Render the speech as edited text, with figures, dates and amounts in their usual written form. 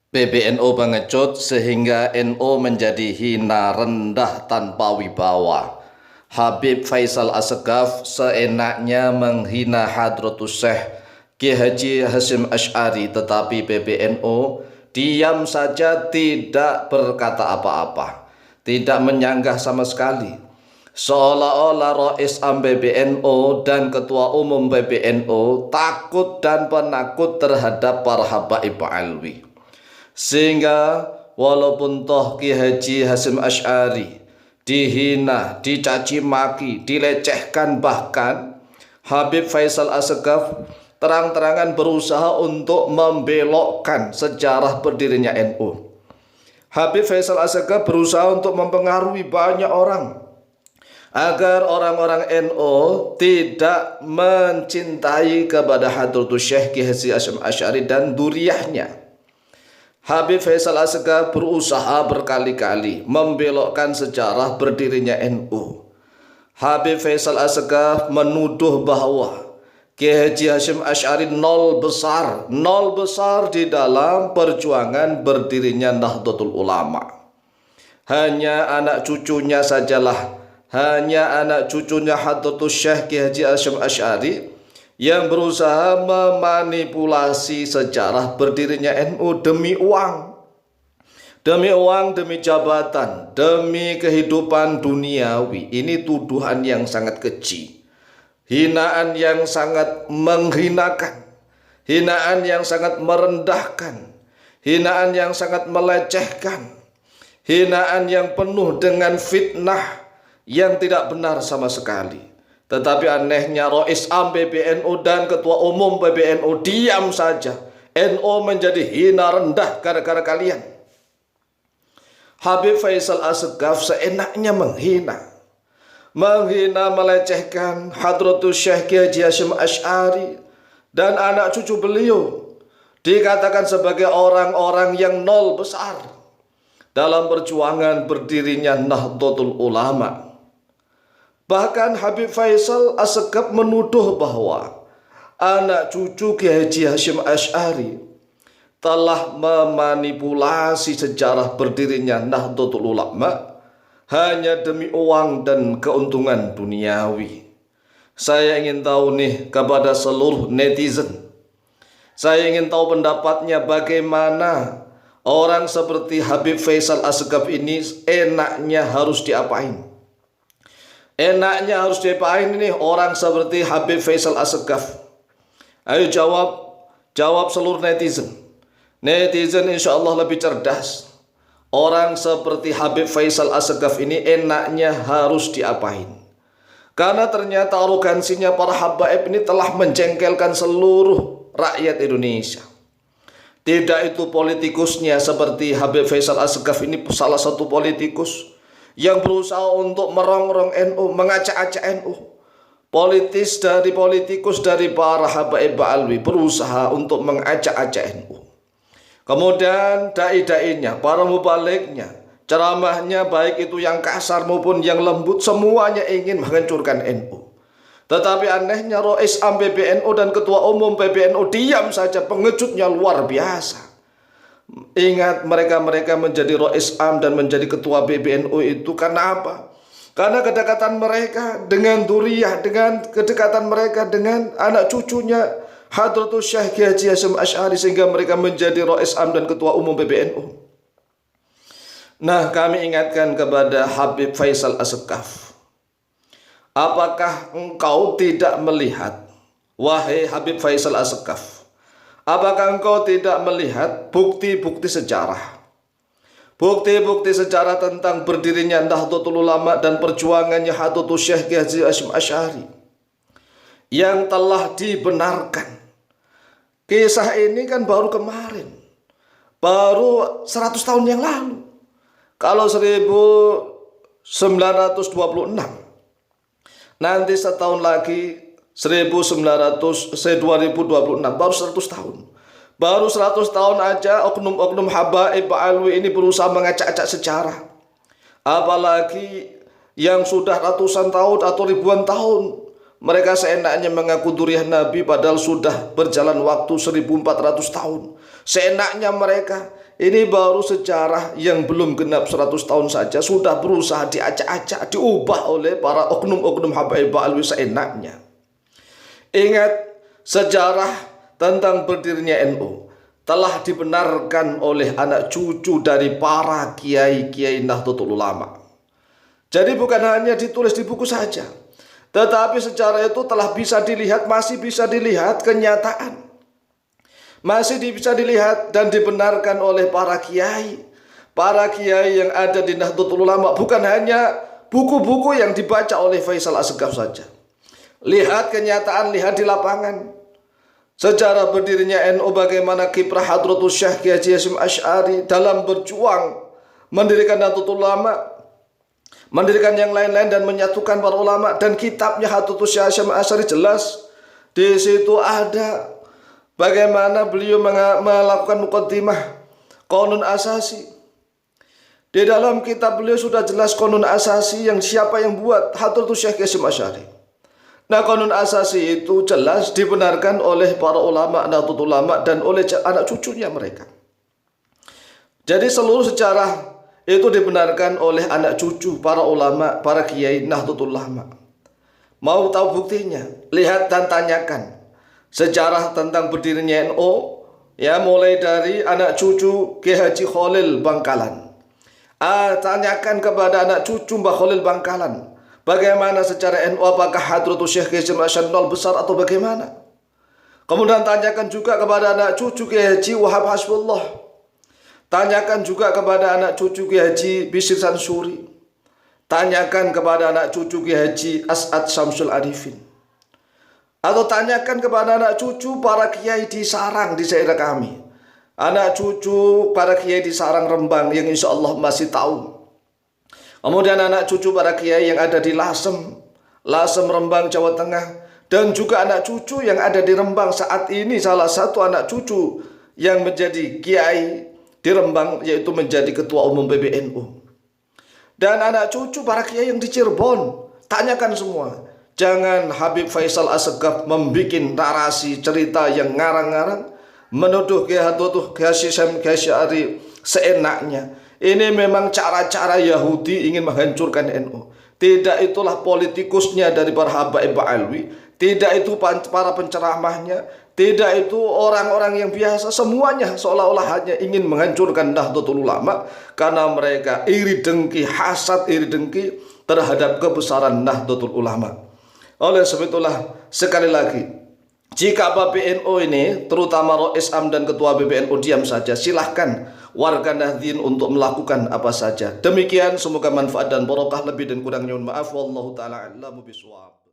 PBNU pengecut sehingga NU menjadi hina rendah tanpa wibawa. Habib Faisal Assegaf seenaknya menghina Hadratus Syekh Ki Haji Hasyim Asy'ari, tetapi PBNU diam saja, tidak berkata apa-apa, tidak menyanggah sama sekali. Seolah-olah Rais Am PBNU dan Ketua Umum PBNU takut dan penakut terhadap para habaib alwi. Sehingga walaupun toh Ki Haji Hasyim Asy'ari dihina, dicaci maki, dilecehkan, bahkan Habib Faisal Assegaf terang-terangan berusaha untuk membelokkan sejarah berdirinya NU. Habib Faisal Assegaf berusaha untuk mempengaruhi banyak orang agar orang-orang NU tidak mencintai kepada Hadratus Syekh Ki Haji Hasyim Asy'ari dan duriyahnya. Habib Faisal Assegaf berusaha berkali-kali membelokkan sejarah berdirinya NU. Habib Faisal Assegaf menuduh bahwa Ki Haji Hasyim Asy'ari nol besar di dalam perjuangan berdirinya Nahdlatul Ulama. Hanya anak cucunya sajalah, hanya anak cucunya Hadratus Syekh Ki Haji Hasyim Asy'ari yang berusaha memanipulasi sejarah berdirinya NU demi uang, demi jabatan, demi kehidupan duniawi. Ini tuduhan yang sangat keji, hinaan yang sangat menghinakan, hinaan yang sangat merendahkan, hinaan yang sangat melecehkan, hinaan yang penuh dengan fitnah yang tidak benar sama sekali. Tetapi anehnya Rais Am PBNU dan Ketua Umum PBNU diam saja. NU menjadi hina rendah gara-gara kalian. Habib Faisal Assegaf seenaknya menghina, melecehkan Hadratus Syekh Ki Haji Hasyim Asy'ari dan anak cucu beliau, dikatakan sebagai orang-orang yang nol besar dalam perjuangan berdirinya Nahdlatul Ulama. Bahkan Habib Faisal Assegaf menuduh bahwa anak cucu Ki Haji Hasyim Asy'ari telah memanipulasi sejarah berdirinya Nahdlatul Ulama hanya demi uang dan keuntungan duniawi. Saya ingin tahu nih kepada seluruh netizen, saya ingin tahu pendapatnya bagaimana orang seperti Habib Faisal Assegaf ini enaknya harus diapain? Enaknya harus diapain ini orang seperti Habib Faisal Assegaf? Ayo jawab seluruh netizen. Netizen insya Allah lebih cerdas. Orang seperti Habib Faisal Assegaf ini enaknya harus diapain? Karena ternyata arogansinya para habaib ini telah menjengkelkan seluruh rakyat Indonesia. Tidak itu politikusnya seperti Habib Faisal Assegaf ini salah satu politikus yang berusaha untuk merongrong NU, mengacak-acak NU. Politikus dari para habaib alwi berusaha untuk mengacak-acak NU. Kemudian dai-dainya, para mubaliknya, ceramahnya baik itu yang kasar maupun yang lembut, semuanya ingin menghancurkan NU. Tetapi anehnya Rais Am PBNU dan Ketua Umum PBNU diam saja, pengejutnya luar biasa. Ingat, mereka menjadi Rais Am dan menjadi Ketua PBNU itu karena apa? Karena kedekatan mereka dengan duriyah, dengan kedekatan mereka dengan anak cucunya Hadratus Syekh Ki Haji Hasyim Asy'ari, sehingga mereka menjadi Rais Am dan Ketua Umum PBNU. Nah, kami ingatkan kepada Habib Faisal Assegaf, apakah engkau tidak melihat, wahai Habib Faisal Assegaf, apakah engkau tidak melihat bukti-bukti sejarah? Bukti-bukti sejarah tentang berdirinya Nahdlatul Ulama dan perjuangannya Hadratus Syekh Ki Haji Hasyim Asy'ari yang telah dibenarkan. Kisah ini kan baru kemarin, baru 100 tahun yang lalu. Kalau 1926, nanti setahun lagi 2026, baru 100 tahun. Baru 100 tahun aja oknum-oknum habaib alwi ini berusaha mengacak-acak sejarah. Apalagi yang sudah ratusan tahun atau ribuan tahun. Mereka seenaknya mengaku duriyah Nabi padahal sudah berjalan waktu 1400 tahun. Seenaknya mereka Ini baru sejarah yang belum genap 100 tahun saja sudah berusaha diacak-acak, diubah oleh para oknum-oknum Habaib Ba'alwi seenaknya. Ingat, sejarah tentang berdirinya NU telah dibenarkan oleh anak cucu dari para kiai-kiai Nahdlatul Ulama. Jadi bukan hanya ditulis di buku saja, tetapi sejarah itu telah bisa dilihat, masih bisa dilihat kenyataan. Masih bisa dilihat dan dibenarkan oleh para kiai yang ada di Nahdlatul Ulama. Bukan hanya buku-buku yang dibaca oleh Faisal Assegaf saja. Lihat kenyataan, lihat di lapangan. Sejarah berdirinya NU, bagaimana kiprah Hadratus Syekh Kiai Haji Hasyim Asy'ari dalam berjuang mendirikan Nahdlatul Ulama, mendirikan yang lain-lain dan menyatukan para ulama. Dan kitabnya Hadratus Syekh Hasyim Asy'ari jelas. Di situ ada bagaimana beliau melakukan muqaddimah Qanun Asasi. Di dalam kitab beliau sudah jelas Qanun Asasi yang siapa yang buat, Hadratus Syekh Hasyim Asy'ari. Nah, Qanun Asasi itu jelas dibenarkan oleh para ulama Nahdlatul Ulama dan oleh anak cucunya mereka. Jadi seluruh sejarah itu dibenarkan oleh anak cucu para ulama, para kiai Nahdlatul Ulama. Mau tahu buktinya? Lihat dan tanyakan sejarah tentang berdirinya NU, ya, mulai dari anak cucu Kiai Haji Khalil Bangkalan. Tanyakan kepada anak cucu Mbah Khalil Bangkalan, bagaimana secara NU, apakah Hadratus Syekh Hasyim Asy'ari nol besar atau bagaimana? Kemudian tanyakan juga kepada anak cucu Kiai Haji Wahab Hasbullah. Tanyakan juga kepada anak cucu Kiai Haji Bisir Sansuri. Tanyakan kepada anak cucu Kiai Haji As'ad Syamsul Arifin. Atau tanyakan kepada anak cucu para kiai di sarang di daerah kami. Anak cucu para kiai di sarang Rembang yang insya Allah masih tahu. Kemudian anak cucu para kiai yang ada di Lasem Rembang, Jawa Tengah. Dan juga anak cucu yang ada di Rembang saat ini, salah satu anak cucu yang menjadi kiai di Rembang, yaitu menjadi ketua umum PBNU. Dan anak cucu para kiai yang di Cirebon, tanyakan semua. Jangan Habib Faisal Assegaf membuat narasi cerita yang ngarang-ngarang, menuduh Kiai Hadratus Hasyim Asy'ari seenaknya. Ini memang cara-cara Yahudi ingin menghancurkan NU. Tidak itulah politikusnya dari para Habaib Ba'alwi. Tidak itu para penceramahnya. Tidak itu orang-orang yang biasa. Semuanya seolah-olah hanya ingin menghancurkan Nahdlatul Ulama, karena mereka iri dengki, hasad iri dengki terhadap kebesaran Nahdlatul Ulama. Oleh sebab itulah, sekali lagi, jika PBNU ini, terutama Rois Am dan Ketua PBNU diam saja, silahkan warga Nahdien untuk melakukan apa saja. Demikian, semoga manfaat dan barokah. Lebih dan kurangnya mohon maaf. Wallahu ta'ala a'lamu bishawab.